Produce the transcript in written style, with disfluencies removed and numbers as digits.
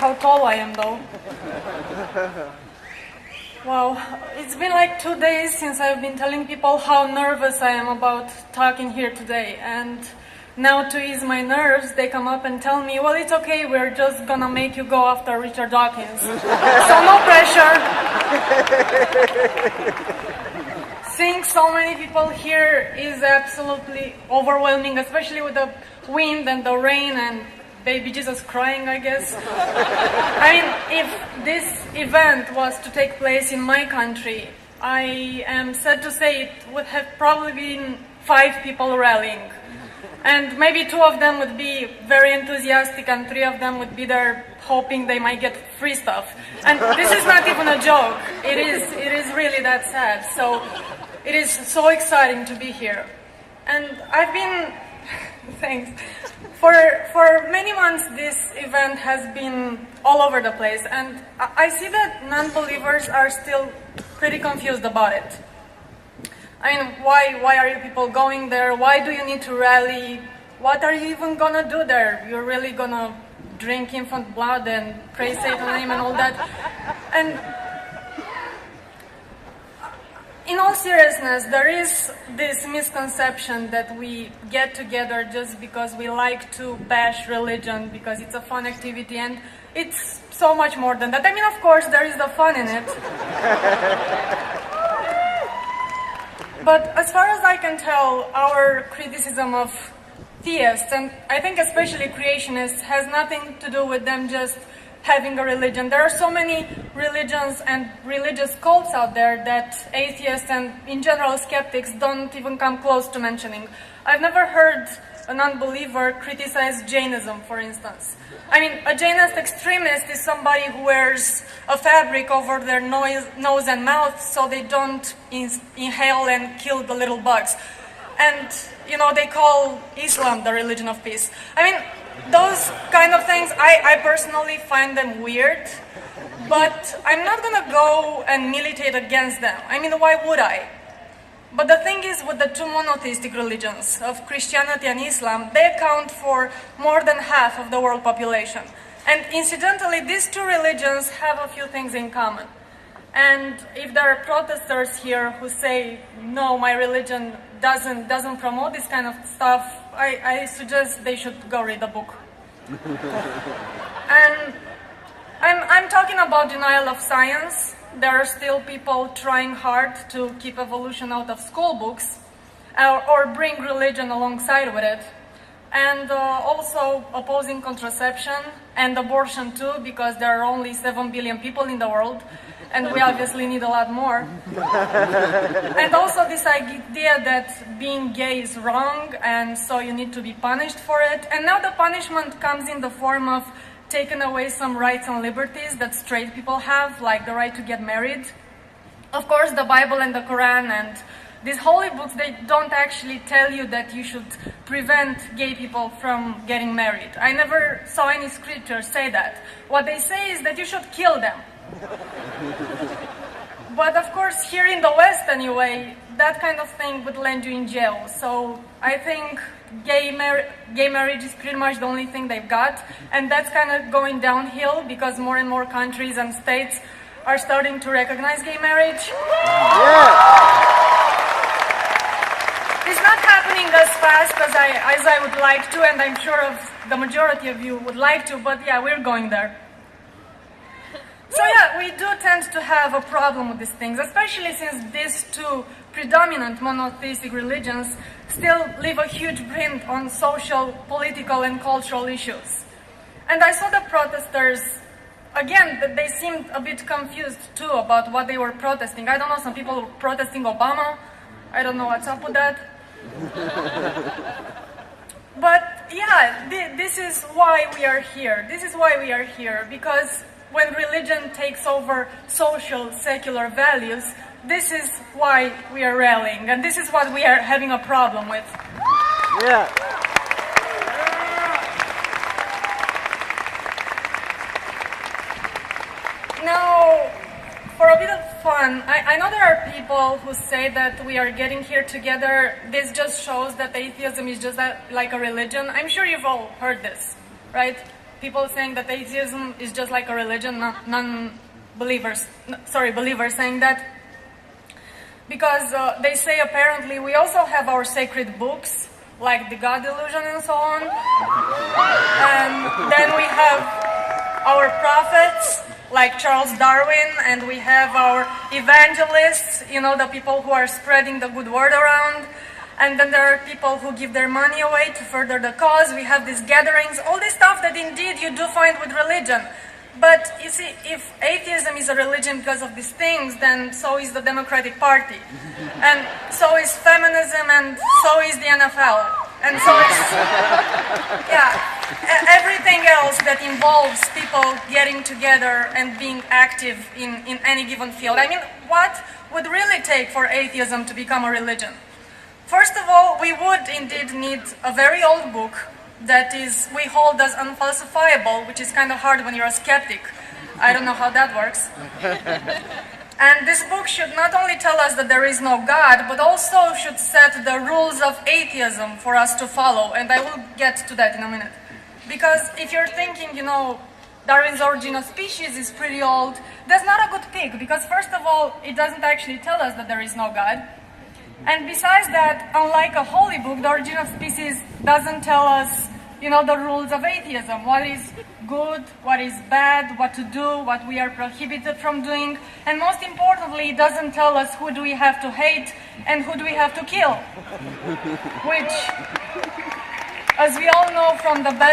how tall I am, though. Wow, it's been like 2 days since I've been telling people how nervous I am about talking here today. And now to ease my nerves, they come up and tell me, well, it's okay, we're just gonna make you go after Richard Dawkins. So no pressure. Seeing so many people here is absolutely overwhelming, especially with the wind and the rain and baby Jesus crying, I guess. I mean, if this event was to take place in my country, I am sad to say it would have probably been 5 people rallying. And maybe 2 of them would be very enthusiastic and 3 of them would be there hoping they might get free stuff. And this is not even a joke. It is really that sad. So it is so exciting to be here. And I've been, thanks. For many months this event has been all over the place, and I see that non-believers are still pretty confused about it. I mean, why are you people going there? Why do you need to rally? What are you even gonna do there? You're really gonna drink infant blood and pray Satan's name and all that? And in all seriousness, there is this misconception that we get together just because we like to bash religion, because it's a fun activity, and it's so much more than that. I mean, of course, there is the fun in it. But as far as I can tell, our criticism of theists, and I think especially creationists, has nothing to do with them just having a religion. There are so many religions and religious cults out there that atheists and, in general, skeptics don't even come close to mentioning. I've never heard a non-believer criticize Jainism, for instance. I mean, a Jainist extremist is somebody who wears a fabric over their nose and mouth so they don't inhale and kill the little bugs. And, you know, they call Islam the religion of peace. I mean, those kind of things, I personally find them weird, but I'm not gonna go and militate against them. I mean, why would I? But the thing is, with the 2 monotheistic religions of Christianity and Islam, they account for more than half of the world population. And incidentally, these 2 religions have a few things in common. And if there are protesters here who say, no, my religion doesn't promote this kind of stuff, I suggest they should go read the book. And I'm talking about denial of science. There are still people trying hard to keep evolution out of school books or bring religion alongside with it. And also opposing contraception and abortion too, because there are only 7 billion people in the world, and we obviously need a lot more. And also this idea that being gay is wrong, and so you need to be punished for it. And now the punishment comes in the form of taking away some rights and liberties that straight people have, like the right to get married. Of course, the Bible and the Quran and these holy books, they don't actually tell you that you should prevent gay people from getting married. I never saw any scripture say that. What they say is that you should kill them. But of course, here in the West anyway, that kind of thing would land you in jail. So I think gay marriage is pretty much the only thing they've got. And that's kind of going downhill because more and more countries and states are starting to recognize gay marriage. Yeah. It's not happening as fast as I would like to, and I'm sure of the majority of you would like to, but yeah, we're going there. So yeah, we do tend to have a problem with these things, especially since these 2 predominant monotheistic religions still leave a huge print on social, political, and cultural issues. And I saw the protesters, again, that they seemed a bit confused too about what they were protesting. I don't know, some people were protesting Obama. I don't know what's up with that. But yeah, this is why we are here. This is why we are here, because when religion takes over social, secular values, this is why we are rallying, and this is what we are having a problem with. Yeah. Now, for a bit of fun, I know there are people who say that we are getting here together. This just shows that atheism is just like a religion. I'm sure you've all heard this, right? people saying that atheism is just like a religion, believers saying that. Because they say apparently we also have our sacred books, like the God Delusion and so on. And then we have our prophets, like Charles Darwin, and we have our evangelists, the people who are spreading the good word around. And then there are people who give their money away to further the cause. We have these gatherings, all this stuff that indeed you do find with religion. But you see, if atheism is a religion because of these things, then so is the Democratic Party. And so is feminism, and so is the NFL. And so is, everything else that involves people getting together and being active in any given field. I mean, what would really take for atheism to become a religion? First of all, we would indeed need a very old book that we hold as unfalsifiable, which is kind of hard when you're a skeptic. I don't know how that works. And this book should not only tell us that there is no God, but also should set the rules of atheism for us to follow, and I will get to that in a minute. Because if you're thinking, Darwin's Origin of Species is pretty old, that's not a good pick, because first of all, it doesn't actually tell us that there is no God. And besides that, unlike a holy book, the Origin of Species doesn't tell us, the rules of atheism. What is good, what is bad, what to do, what we are prohibited from doing. And most importantly, it doesn't tell us who do we have to hate and who do we have to kill. Which, as we all know from the